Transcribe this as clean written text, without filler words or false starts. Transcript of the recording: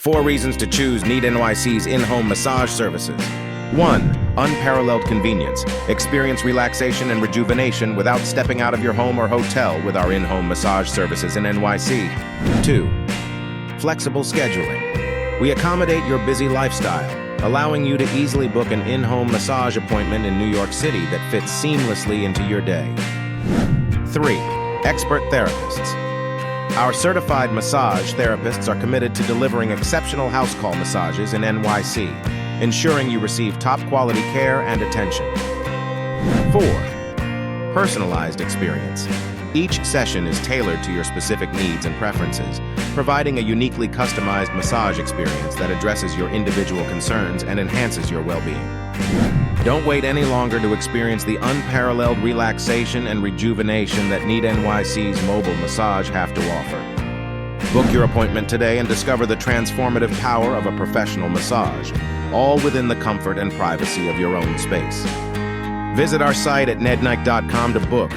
4 reasons to choose KneadNYC's in-home massage services. 1. Unparalleled convenience. Experience relaxation and rejuvenation without stepping out of your home or hotel with our in-home massage services in NYC. 2. Flexible scheduling. We accommodate your busy lifestyle, allowing you to easily book an in-home massage appointment in New York City that fits seamlessly into your day. 3. Expert therapists. Our certified massage therapists are committed to delivering exceptional house call massages in NYC, ensuring you receive top-quality care and attention. 4. Personalized experience. Each session is tailored to your specific needs and preferences, providing a uniquely customized massage experience that addresses your individual concerns and enhances your well-being. Don't wait any longer to experience the unparalleled relaxation and rejuvenation that KneadNYC's mobile massage have to offer. Book your appointment today and discover the transformative power of a professional massage, all within the comfort and privacy of your own space. Visit our site at KneadNYC.com to book